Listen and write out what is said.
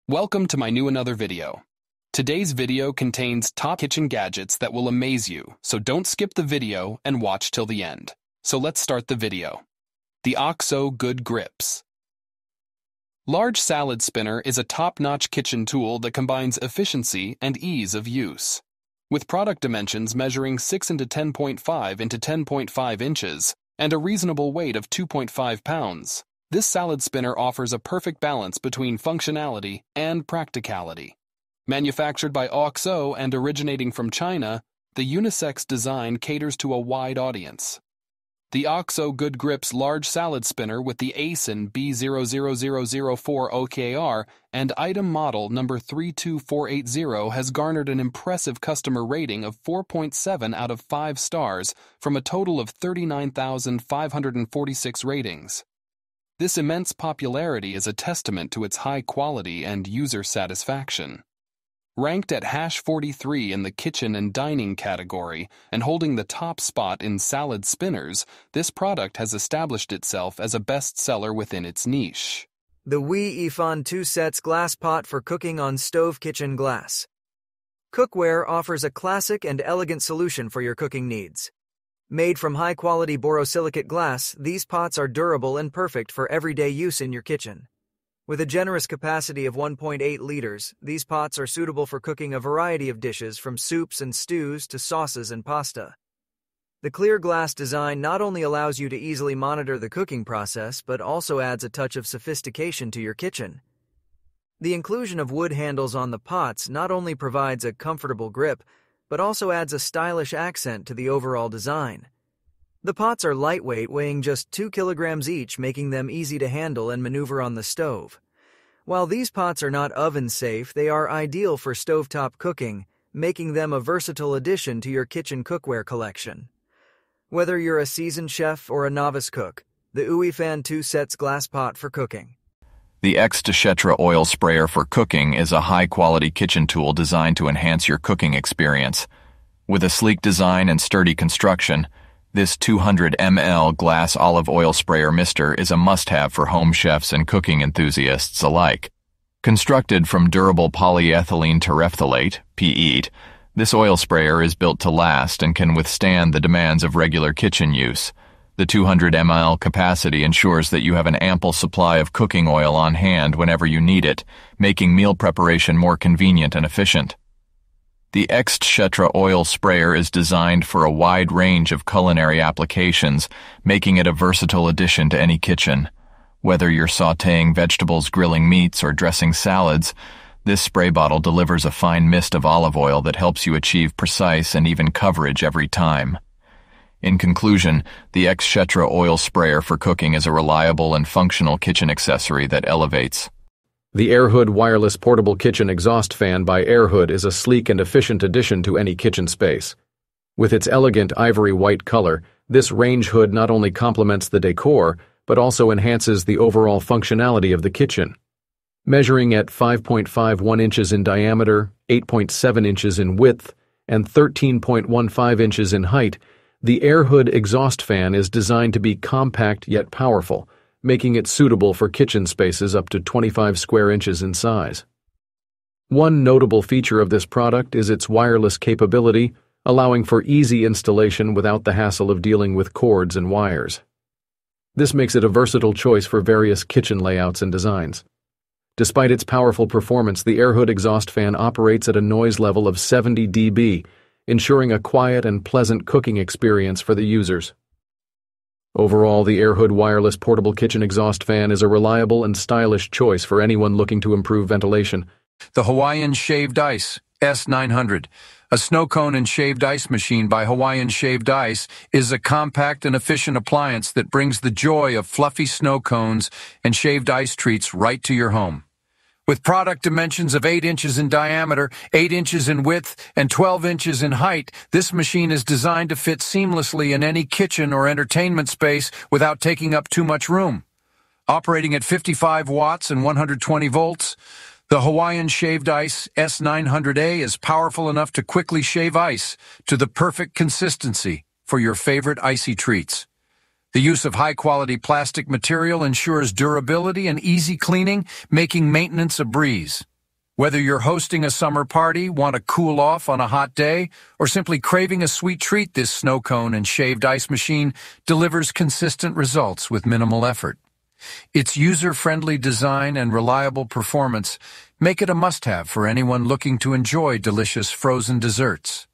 Welcome to my new another video. Today's video contains top kitchen gadgets that will amaze you, so don't skip the video and watch till the end. So let's start the video. The OXO Good Grips. Large Salad Spinner is a top-notch kitchen tool that combines efficiency and ease of use. With product dimensions measuring 6 into 10.5 into 10.5 inches and a reasonable weight of 2.5 pounds, this salad spinner offers a perfect balance between functionality and practicality. Manufactured by OXO and originating from China, the unisex design caters to a wide audience. The OXO Good Grips large salad spinner with the ASIN B00004 OKR and item model number 32480 has garnered an impressive customer rating of 4.7 out of 5 stars from a total of 39,546 ratings. This immense popularity is a testament to its high quality and user satisfaction. Ranked at #43 in the kitchen and dining category and holding the top spot in salad spinners, this product has established itself as a bestseller within its niche. The Wee Ifan 2 Sets Glass Pot for Cooking on Stove Kitchen Glass. Cookware offers a classic and elegant solution for your cooking needs. Made from high-quality borosilicate glass, these pots are durable and perfect for everyday use in your kitchen. With a generous capacity of 1.8 liters, these pots are suitable for cooking a variety of dishes from soups and stews to sauces and pasta. The clear glass design not only allows you to easily monitor the cooking process, but also adds a touch of sophistication to your kitchen. The inclusion of wood handles on the pots not only provides a comfortable grip, but also adds a stylish accent to the overall design. The pots are lightweight, weighing just 2 kilograms each, making them easy to handle and maneuver on the stove. While these pots are not oven-safe, they are ideal for stovetop cooking, making them a versatile addition to your kitchen cookware collection. Whether you're a seasoned chef or a novice cook, the Uifan 2 Sets Glass Pot for Cooking. The X-Shetra Oil Sprayer for Cooking is a high-quality kitchen tool designed to enhance your cooking experience. With a sleek design and sturdy construction, this 200 ml glass olive oil sprayer mister is a must-have for home chefs and cooking enthusiasts alike. Constructed from durable polyethylene terephthalate, PE, this oil sprayer is built to last and can withstand the demands of regular kitchen use. The 200 ml capacity ensures that you have an ample supply of cooking oil on hand whenever you need it, making meal preparation more convenient and efficient. The X-Shetra Oil Sprayer is designed for a wide range of culinary applications, making it a versatile addition to any kitchen. Whether you're sautéing vegetables, grilling meats, or dressing salads, this spray bottle delivers a fine mist of olive oil that helps you achieve precise and even coverage every time. In conclusion, the X-Shetra Oil Sprayer for Cooking is a reliable and functional kitchen accessory that elevates. The AirHood Wireless Portable Kitchen Exhaust Fan by AirHood is a sleek and efficient addition to any kitchen space. With its elegant ivory white color, this range hood not only complements the decor, but also enhances the overall functionality of the kitchen. Measuring at 5.51 inches in diameter, 8.7 inches in width, and 13.15 inches in height, the AirHood exhaust fan is designed to be compact yet powerful, making it suitable for kitchen spaces up to 25 square inches in size. One notable feature of this product is its wireless capability, allowing for easy installation without the hassle of dealing with cords and wires. This makes it a versatile choice for various kitchen layouts and designs. Despite its powerful performance, the AirHood exhaust fan operates at a noise level of 70 dB, ensuring a quiet and pleasant cooking experience for the users. Overall, the AirHood Wireless Portable Kitchen Exhaust Fan is a reliable and stylish choice for anyone looking to improve ventilation. The Hawaiian Shaved Ice S900, a snow cone and shaved ice machine by Hawaiian Shaved Ice, is a compact and efficient appliance that brings the joy of fluffy snow cones and shaved ice treats right to your home. With product dimensions of 8 inches in diameter, 8 inches in width, and 12 inches in height, this machine is designed to fit seamlessly in any kitchen or entertainment space without taking up too much room. Operating at 55 watts and 120 volts, the Hawaiian Shaved Ice S900A is powerful enough to quickly shave ice to the perfect consistency for your favorite icy treats. The use of high-quality plastic material ensures durability and easy cleaning, making maintenance a breeze. Whether you're hosting a summer party, want to cool off on a hot day, or simply craving a sweet treat, this snow cone and shaved ice machine delivers consistent results with minimal effort. Its user-friendly design and reliable performance make it a must-have for anyone looking to enjoy delicious frozen desserts.